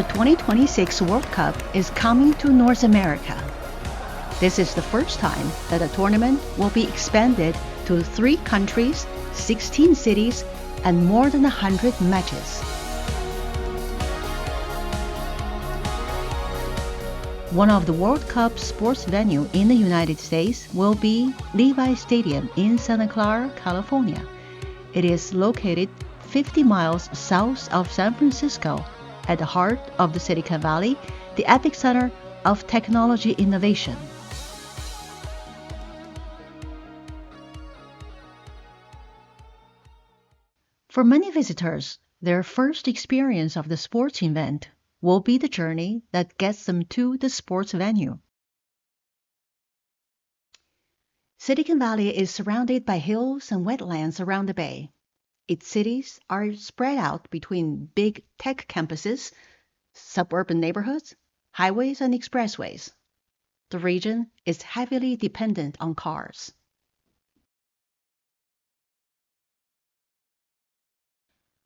The 2026 World Cup is coming to North America. This is the first time that the tournament will be expanded to 3 countries, 16 cities, and more than 100 matches. One of the World Cup sports venue in the United States will be Levi Stadium in Santa Clara, California. It is located 50 miles south of San Francisco, at the heart of the Silicon Valley, the epicenter of technology innovation. For many visitors, their first experience of the sports event will be the journey that gets them to the sports venue. Silicon Valley is surrounded by hills and wetlands around the bay. Its cities are spread out between big tech campuses, suburban neighborhoods, highways, and expressways. The region is heavily dependent on cars.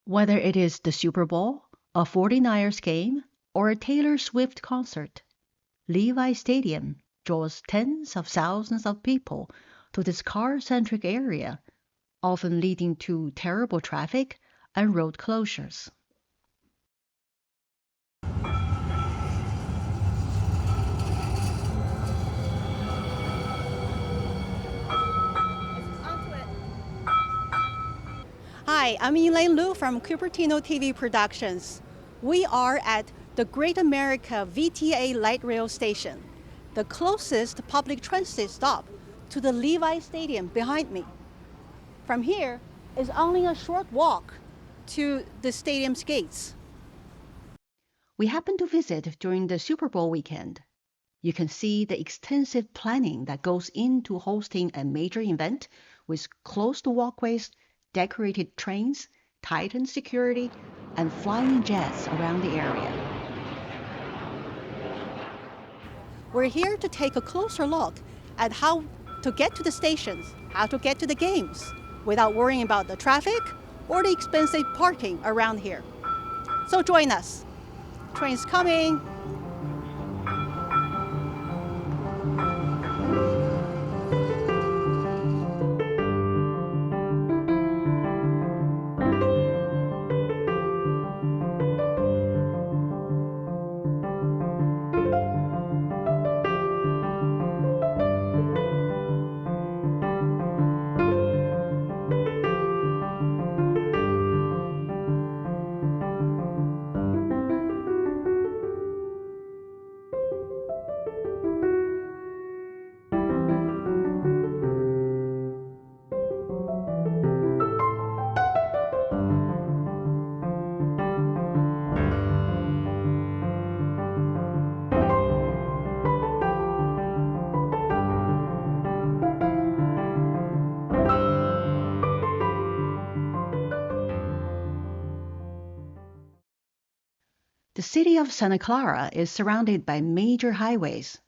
Whether it is the Super Bowl, a 49ers game, or a Taylor Swift concert, Levi Stadium draws tens of thousands of people to this car-centric area, often leading to terrible traffic and road closures. Hi, I'm Elaine Liu from Cupertino TV Productions. We are at the Great America VTA Light Rail Station, the closest public transit stop to the Levi Stadium behind me. From here is only a short walk to the stadium's gates. We happened to visit during the Super Bowl weekend. You can see the extensive planning that goes into hosting a major event with closed walkways, decorated trains, tightened security, and flying jets around the area. We're here to take a closer look at how to get to the stations, how to get to the games, without worrying about the traffic or the expensive parking around here. So join us. Train's coming. The city of Santa Clara is surrounded by major highways,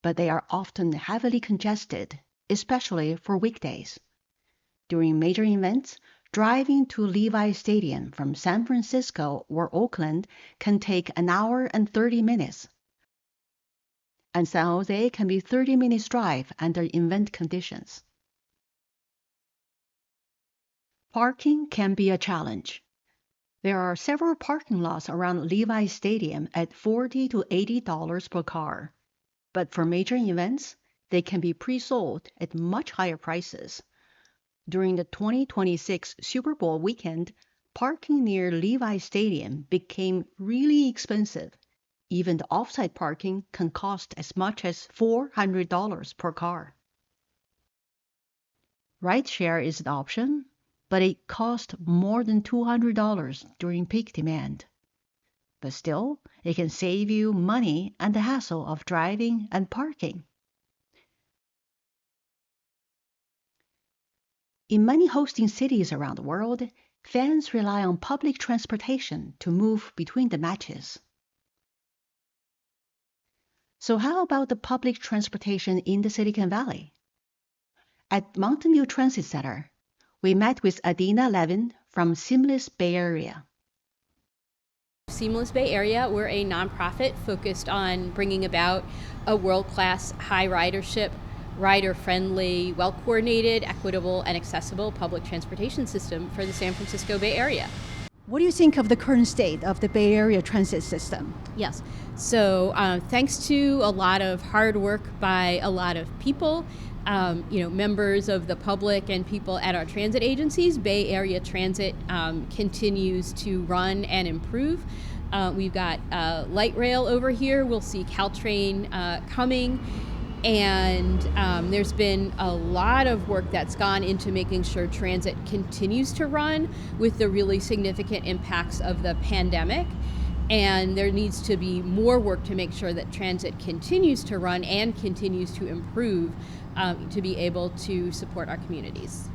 but they are often heavily congested, especially for weekdays. During major events, driving to Levi Stadium from San Francisco or Oakland can take an hour and 30 minutes. And San Jose can be 30 minutes drive under event conditions. Parking can be a challenge. There are several parking lots around Levi Stadium at $40 to $80 per car. But for major events, they can be pre-sold at much higher prices. During the 2026 Super Bowl weekend, parking near Levi Stadium became really expensive. Even the off-site parking can cost as much as $400 per car. Rideshare is an option, but it costs more than $200 during peak demand. But still, it can save you money and the hassle of driving and parking. In many hosting cities around the world, fans rely on public transportation to move between the matches. So how about the public transportation in the Silicon Valley? At Mountain View Transit Center, we met with Adina Levin from Seamless Bay Area. Seamless Bay Area, we're a nonprofit focused on bringing about a world-class, high ridership, rider-friendly, well-coordinated, equitable, and accessible public transportation system for the San Francisco Bay Area. What do you think of the current state of the Bay Area transit system? Yes, so thanks to a lot of hard work by a lot of people, members of the public and people at our transit agencies, Bay Area Transit continues to run and improve. We've got light rail over here. We'll see Caltrain coming. And there's been a lot of work that's gone into making sure transit continues to run with the really significant impacts of the pandemic. And there needs to be more work to make sure that transit continues to run and continues to improve to be able to support our communities.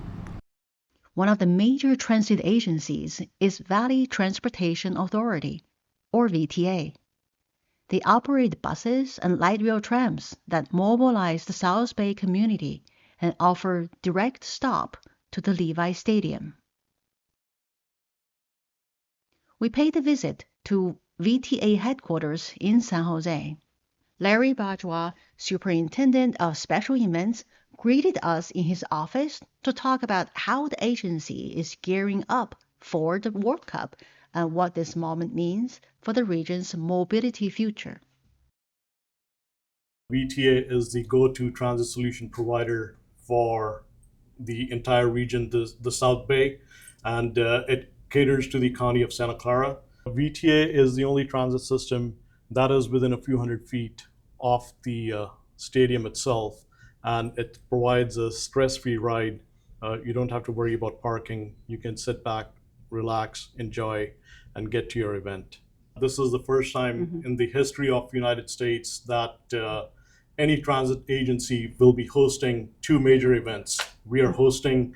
One of the major transit agencies is Valley Transportation Authority, or VTA. They operate buses and light rail trams that mobilize the South Bay community and offer direct stop to the Levi Stadium. We paid a visit to VTA headquarters in San Jose. Larry Bourgeois, Superintendent of Special Events, greeted us in his office to talk about how the agency is gearing up for the World Cup and what this moment means for the region's mobility future. VTA is the go-to transit solution provider for the entire region, the South Bay, and it caters to the county of Santa Clara. VTA is the only transit system that is within a few hundred feet of the stadium itself, and it provides a stress-free ride. You don't have to worry about parking. You can sit back, relax, enjoy, and get to your event. This is the first time in the history of the United States that any transit agency will be hosting two major events. We are hosting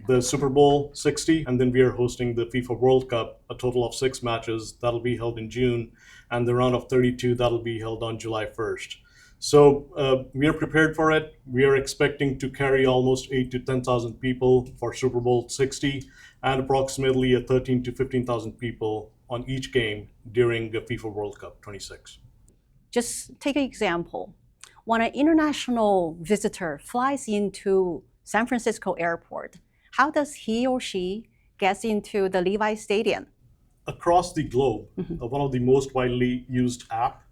the Super Bowl 60, and then we are hosting the FIFA World Cup, a total of 6 matches that'll be held in June, and the round of 32 that'll be held on July 1st. So we are prepared for it. We are expecting to carry almost 8,000 to 10,000 people for Super Bowl 60 and approximately 13,000 to 15,000 people on each game during the FIFA World Cup 26. Just take an example. When an international visitor flies into San Francisco airport, how does he or she get into the Levi Stadium? Across the globe, one of the most widely used app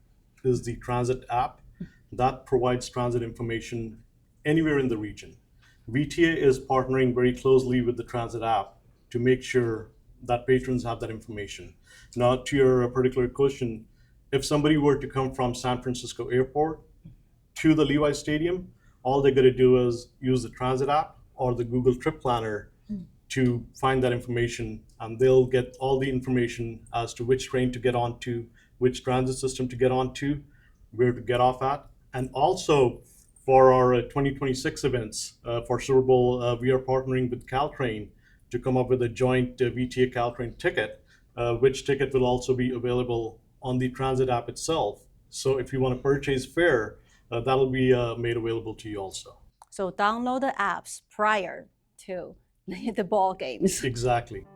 is the Transit app that provides transit information anywhere in the region. VTA is partnering very closely with the Transit app to make sure that patrons have that information. Now, to your particular question, if somebody were to come from San Francisco Airport to the Levi Stadium, all they got to do is use the Transit app or the Google Trip Planner to find that information, and they'll get all the information as to which train to get onto, which transit system to get onto, where to get off at. And also for our 2026 events for Super Bowl, we are partnering with Caltrain to come up with a joint VTA Caltrain ticket, which ticket will also be available on the Transit app itself. So if you want to purchase fare, that'll be made available to you also. So download the apps prior to the ball games. Exactly.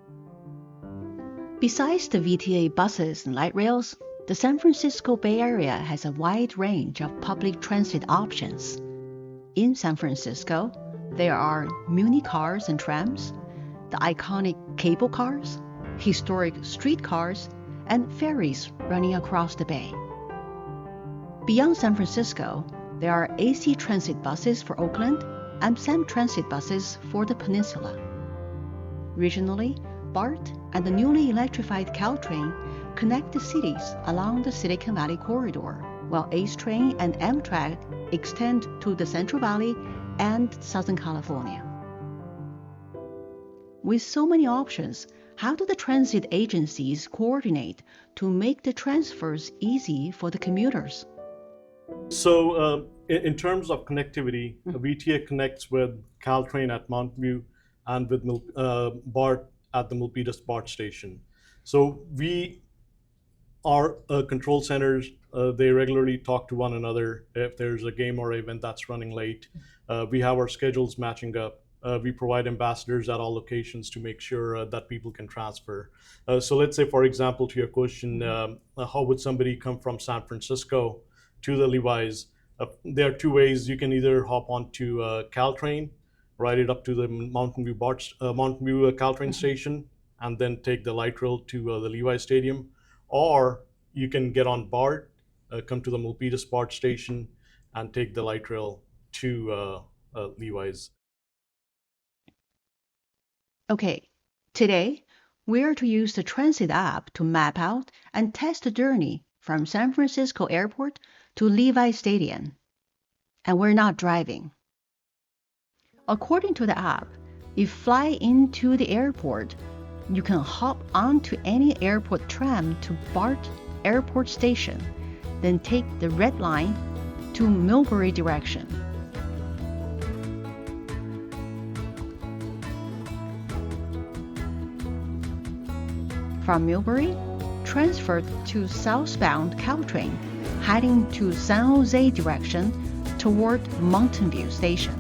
Besides the VTA buses and light rails, the San Francisco Bay Area has a wide range of public transit options. In San Francisco, there are Muni cars and trams, the iconic cable cars, historic streetcars, and ferries running across the bay. Beyond San Francisco, there are AC transit buses for Oakland and SAM transit buses for the peninsula. Regionally, BART and the newly electrified Caltrain connect the cities along the Silicon Valley corridor, while ACE Train and Amtrak extend to the Central Valley and Southern California. With so many options, how do the transit agencies coordinate to make the transfers easy for the commuters? So in terms of connectivity, VTA connects with Caltrain at Mountain View and with BART at the Milpitas BART station. So we are control centers. They regularly talk to one another if there's a game or event that's running late. We have our schedules matching up. we provide ambassadors at all locations to make sure that people can transfer. So let's say, for example, to your question, how would somebody come from San Francisco to the Levi's? There are two ways. You can either hop onto Caltrain, ride it up to the Mountain View Caltrain station, and then take the light rail to the Levi Stadium, or you can get on BART, come to the Milpitas BART station, and take the light rail to Levi's. Okay, today we are to use the transit app to map out and test the journey from San Francisco Airport to Levi Stadium. And we're not driving. According to the app, if you fly into the airport, you can hop onto any airport tram to BART Airport Station, then take the red line to Millbury direction. From Millbury, transferred to southbound Caltrain, heading to San Jose direction toward Mountain View Station.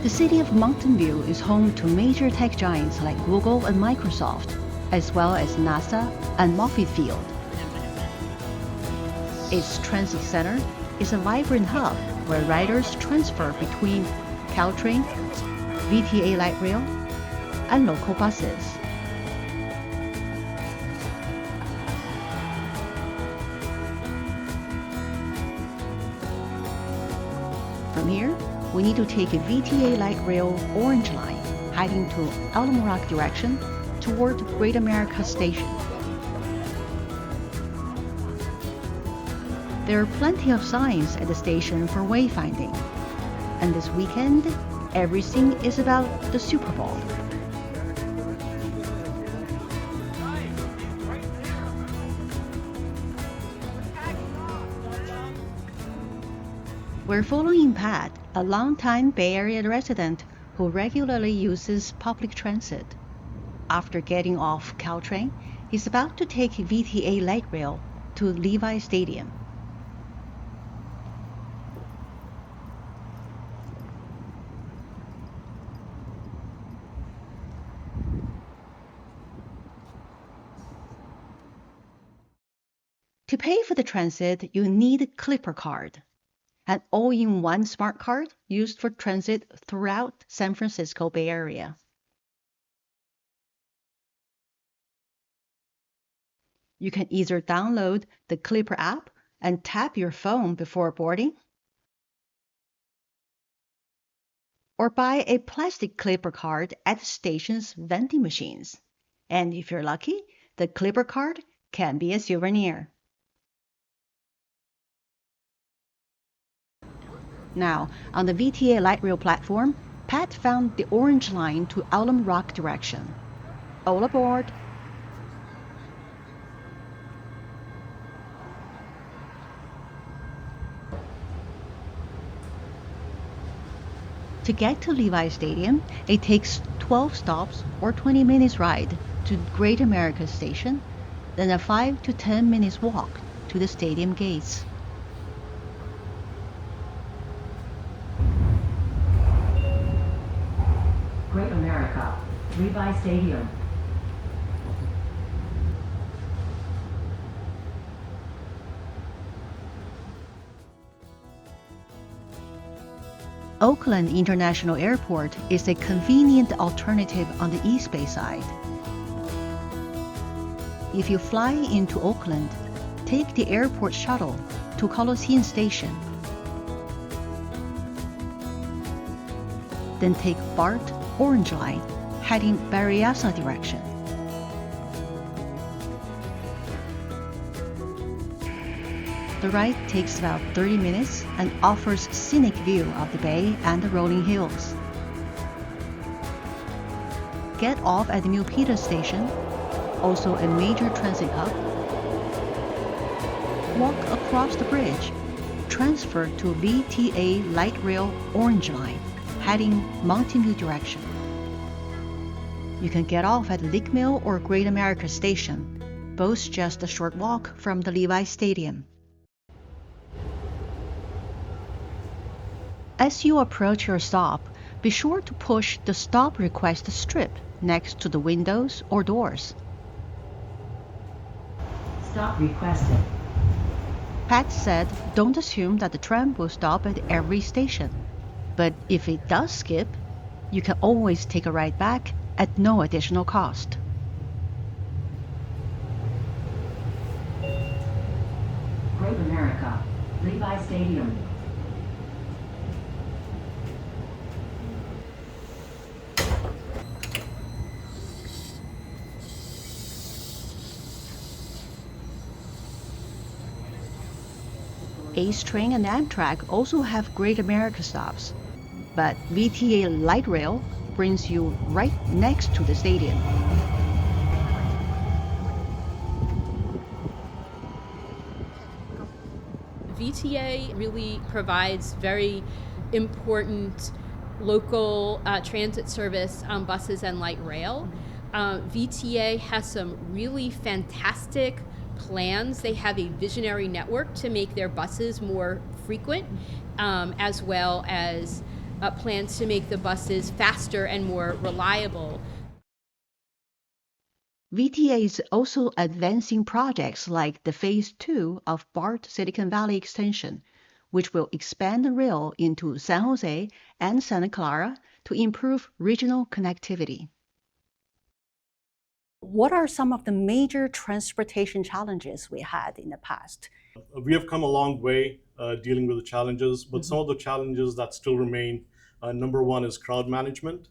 The city of Mountain View is home to major tech giants like Google and Microsoft, as well as NASA and Moffett Field. Its transit center is a vibrant hub where riders transfer between Caltrain, VTA light rail, and local buses. From here, we need to take a VTA light rail orange line heading to Alum Rock direction toward Great America Station. There are plenty of signs at the station for wayfinding, and this weekend, everything is about the Super Bowl. We're following Pat, a longtime Bay Area resident who regularly uses public transit. After getting off Caltrain, he's about to take VTA light rail to Levi Stadium. To pay for the transit, you need a Clipper card, an all-in-one smart card used for transit throughout San Francisco Bay Area. You can either download the Clipper app and tap your phone before boarding, or buy a plastic Clipper card at the station's vending machines. And if you're lucky, the Clipper card can be a souvenir. Now, on the VTA light rail platform, Pat found the orange line to Alum Rock direction. All aboard! To get to Levi Stadium, it takes 12 stops or 20 minutes ride to Great America Station, then a 5 to 10 minutes walk to the stadium gates. Great America, Levi Stadium. Oakland International Airport is a convenient alternative on the East Bay side. If you fly into Oakland, take the airport shuttle to Coliseum Station. Then take BART Orange Line, heading Berryessa direction. The ride takes about 30 minutes and offers scenic view of the bay and the rolling hills. Get off at the Milpitas station, also a major transit hub. Walk across the bridge transfer to VTA Light Rail Orange Line, heading Mountain View direction. You can get off at Lake Mill or Great America Station, both just a short walk from the Levi Stadium. As you approach your stop, be sure to push the stop request strip next to the windows or doors. Stop requested. Pat said don't assume that the tram will stop at every station, but if it does skip, you can always take a ride back at no additional cost. Great America, Levi Stadium. Ace Train and Amtrak also have Great America stops, but VTA Light Rail brings you right next to the stadium. VTA really provides very important local transit service on buses and light rail. VTA has some really fantastic plans. They have a visionary network to make their buses more frequent, as well as plans to make the buses faster and more reliable. VTA is also advancing projects like the Phase 2 of BART Silicon Valley Extension, which will expand the rail into San Jose and Santa Clara to improve regional connectivity. What are some of the major transportation challenges we had in the past? We have come a long way dealing with the challenges, but some of the challenges that still remain, number one is crowd management,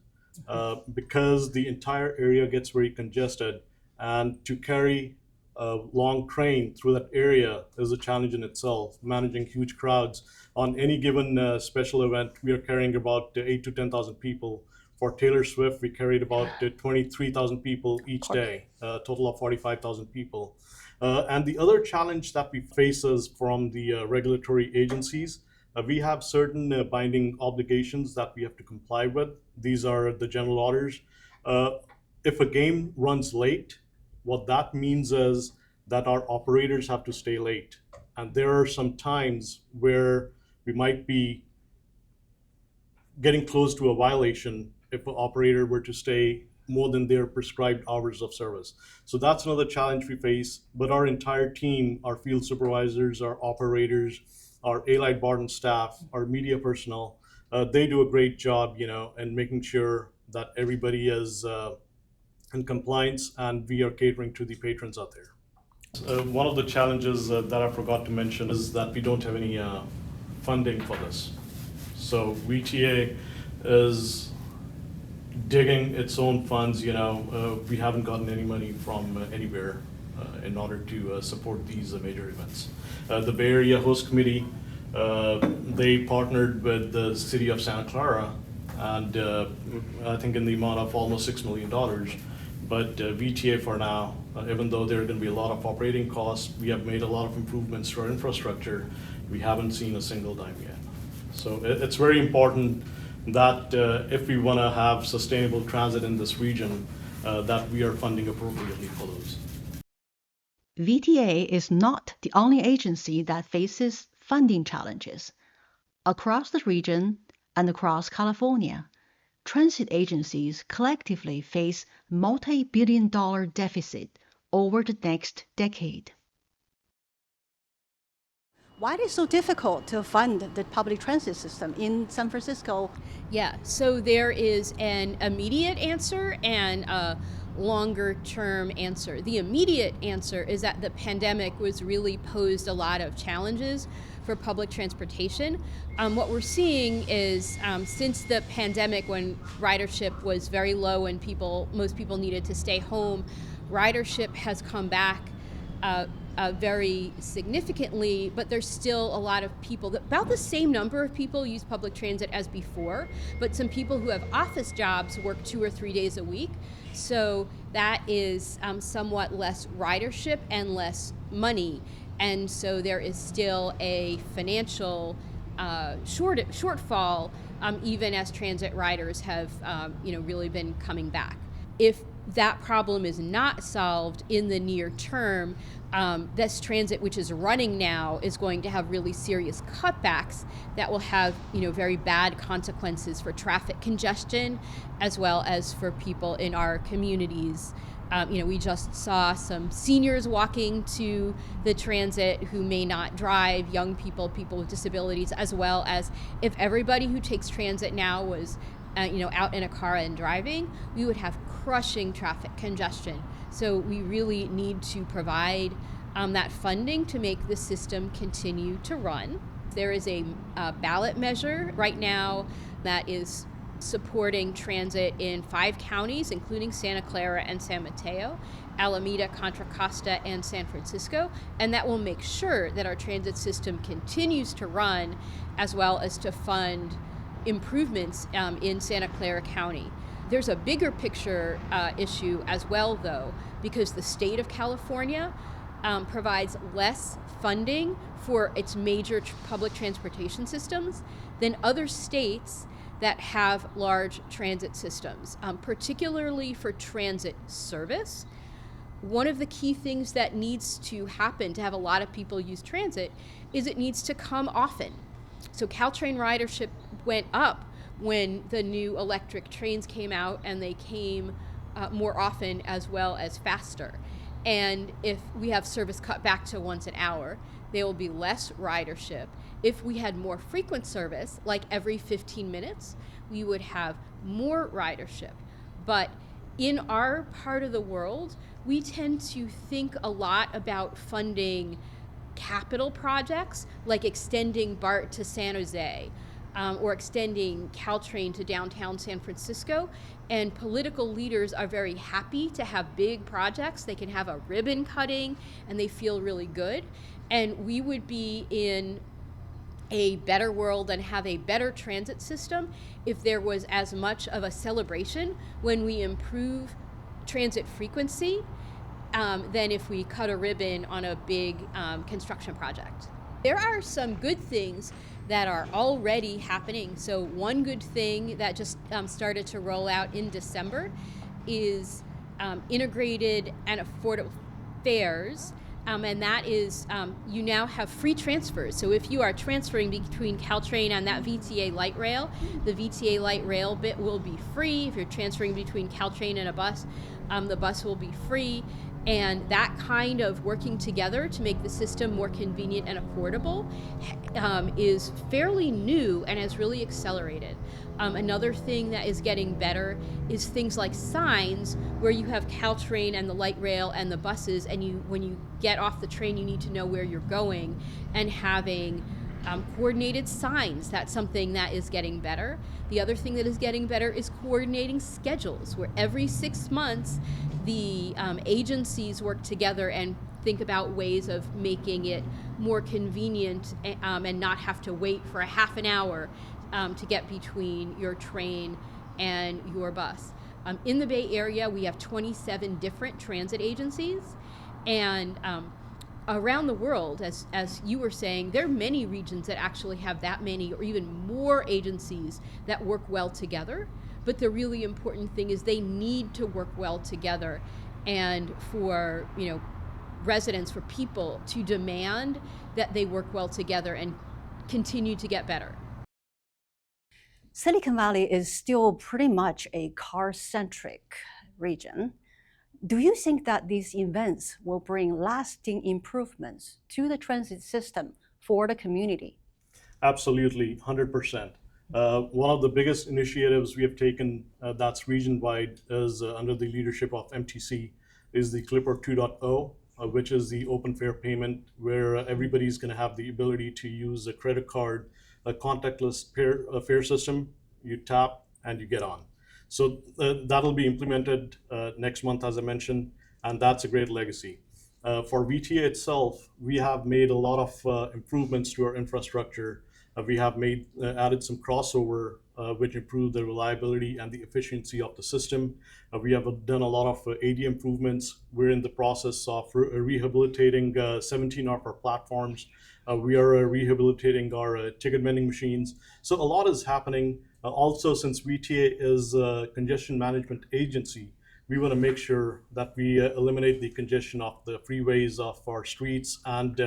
because the entire area gets very congested, and to carry a long train through that area is a challenge in itself. Managing huge crowds on any given special event, we are carrying about 8,000 to 10,000 people. For Taylor Swift, we carried about 23,000 people each day, a total of 45,000 people. And the other challenge that we face is from the regulatory agencies. We have certain binding obligations that we have to comply with. These are the general orders. If a game runs late, what that means is that our operators have to stay late. And there are some times where we might be getting close to a violation if an operator were to stay more than their prescribed hours of service. So that's another challenge we face, but our entire team, our field supervisors, our operators, our A-Light Barton staff, our media personnel, they do a great job, in making sure that everybody is in compliance and we are catering to the patrons out there. One of the challenges that I forgot to mention is that we don't have any funding for this. So VTA is digging its own funds, we haven't gotten any money from anywhere in order to support these major events. The Bay Area Host Committee, they partnered with the city of Santa Clara, and I think in the amount of almost $6 million. But VTA for now, even though there are going to be a lot of operating costs, we have made a lot of improvements to our infrastructure. We haven't seen a single dime yet. So it's very important that if we want to have sustainable transit in this region, that we are funding appropriately for those. VTA is not the only agency that faces funding challenges. Across the region and across California, transit agencies collectively face multi-billion-dollar deficit over the next decade. Why is it so difficult to fund the public transit system in San Francisco? Yeah, so there is an immediate answer and a longer term answer. The immediate answer is that the pandemic was really posed a lot of challenges for public transportation. What we're seeing is since the pandemic, when ridership was very low and most people needed to stay home, ridership has come back very significantly, but there's still a lot of people, about the same number of people use public transit as before, but some people who have office jobs work 2 or 3 days a week. So that is somewhat less ridership and less money. And so there is still a financial shortfall, even as transit riders have really been coming back. If that problem is not solved in the near term, this transit, which is running now, is going to have really serious cutbacks that will have very bad consequences for traffic congestion, as well as for people in our communities. We just saw some seniors walking to the transit who may not drive, young people, people with disabilities, as well as if everybody who takes transit now was out in a car and driving, we would have crushing traffic congestion. So we really need to provide that funding to make the system continue to run. There is a ballot measure right now that is supporting transit in 5 counties, including Santa Clara and San Mateo, Alameda, Contra Costa, and San Francisco, and that will make sure that our transit system continues to run, as well as to fund improvements in Santa Clara County. There's a bigger picture issue as well, though, because the state of California provides less funding for its major public transportation systems than other states that have large transit systems, particularly for transit service. One of the key things that needs to happen to have a lot of people use transit is it needs to come often. So Caltrain ridership went up when the new electric trains came out, and they came more often as well as faster. And if we have service cut back to once an hour, there will be less ridership. If we had more frequent service, like every 15 minutes, we would have more ridership. But in our part of the world, we tend to think a lot about funding capital projects, like extending BART to San Jose, or extending Caltrain to downtown San Francisco. And political leaders are very happy to have big projects. They can have a ribbon cutting and they feel really good. And we would be in a better world and have a better transit system if there was as much of a celebration when we improve transit frequency than if we cut a ribbon on a big construction project. There are some good things that are already happening. So one good thing that just started to roll out in December is integrated and affordable fares. And that is, you now have free transfers. So if you are transferring between Caltrain and that VTA light rail, the VTA light rail bit will be free. If you're transferring between Caltrain and a bus, the bus will be free. And that kind of working together to make the system more convenient and affordable is fairly new and has really accelerated. Another thing that is getting better is things like signs, where you have Caltrain and the light rail and the buses, and when you get off the train, you need to know where you're going, and having coordinated signs. That's something that is getting better. The other thing that is getting better is coordinating schedules, where every 6 months the agencies work together and think about ways of making it more convenient and not have to wait for a half an hour to get between your train and your bus. In the Bay Area, we have 27 different transit agencies, and around the world, as you were saying, there are many regions that actually have that many or even more agencies that work well together. But the really important thing is they need to work well together, and for residents, for people to demand that they work well together and continue to get better. Silicon Valley is still pretty much a car-centric region. Do you think that these events will bring lasting improvements to the transit system for the community? Absolutely, 100%. One of the biggest initiatives we have taken that's region-wide is under the leadership of MTC is the Clipper 2.0, which is the open fare payment, where everybody's going to have the ability to use a credit card, a contactless fare system. You tap and you get on. So that'll be implemented next month, as I mentioned, and that's a great legacy. For VTA itself, we have made a lot of improvements to our infrastructure. We have added some crossover, which improve the reliability and the efficiency of the system. We have done a lot of AD improvements. We're in the process of rehabilitating 17 of our platforms. We are rehabilitating our ticket vending machines. So a lot is happening. Also, since VTA is a congestion management agency, we want to make sure that we eliminate the congestion of the freeways of our streets. And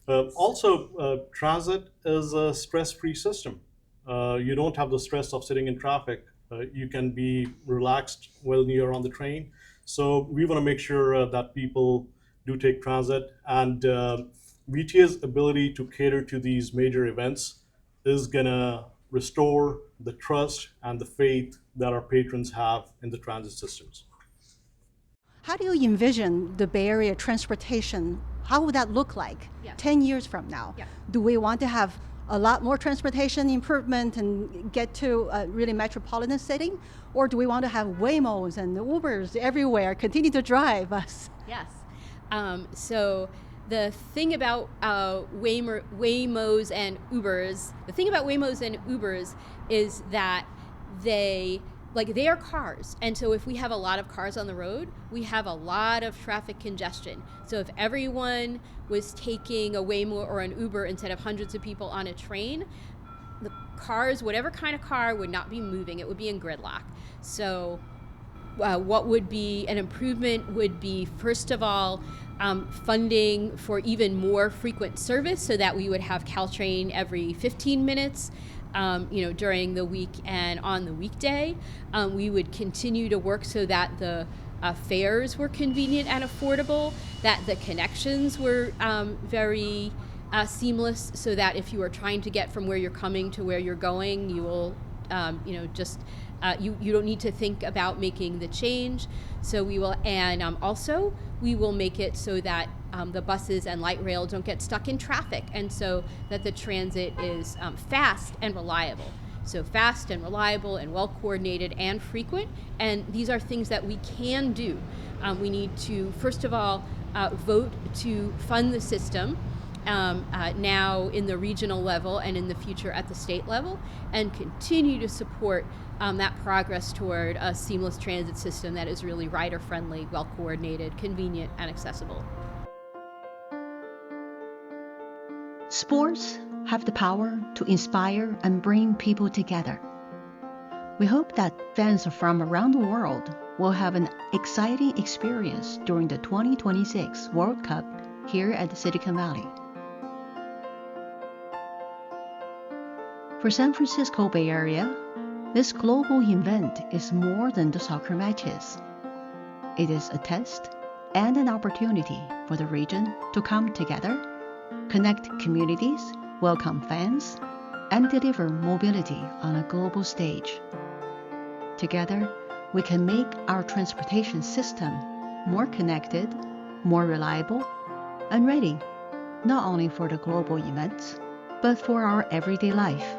also, transit is a stress-free system. You don't have the stress of sitting in traffic. You can be relaxed while you're on the train. So we want to make sure that people do take transit. And VTA's ability to cater to these major events is going to restore the trust and the faith that our patrons have in the transit systems. How do you envision the Bay Area transportation? How would that look like 10 years from now? Yeah. Do we want to have a lot more transportation improvement and get to a really metropolitan setting? Or do we want to have Waymos and Ubers everywhere continue to drive us? Yes. So the thing about Waymos and Ubers, is that they are cars. And so if we have a lot of cars on the road, we have a lot of traffic congestion. So if everyone was taking a Waymo or an Uber instead of hundreds of people on a train, the cars, whatever kind of car, would not be moving. It would be in gridlock. So what would be an improvement would be, first of all, funding for even more frequent service so that we would have Caltrain every 15 minutes. During the week and on the weekday. We would continue to work so that the fares were convenient and affordable, that the connections were very seamless, so that if you are trying to get from where you're coming to where you're going, you will, you don't need to think about making the change. So we will, and also we will make it so that the buses and light rail don't get stuck in traffic, and so that the transit is fast and reliable. So fast and reliable and well coordinated and frequent, and these are things that we can do. We need to, first of all, vote to fund the system now in the regional level and in the future at the state level, and continue to support that progress toward a seamless transit system that is really rider-friendly, well coordinated, convenient, and accessible. Sports have the power to inspire and bring people together. We hope that fans from around the world will have an exciting experience during the 2026 World Cup here at the Silicon Valley. For San Francisco Bay Area, this global event is more than the soccer matches. It is a test and an opportunity for the region to come together, connect communities, welcome fans, and deliver mobility on a global stage. Together, we can make our transportation system more connected, more reliable, and ready, not only for the global events, but for our everyday life.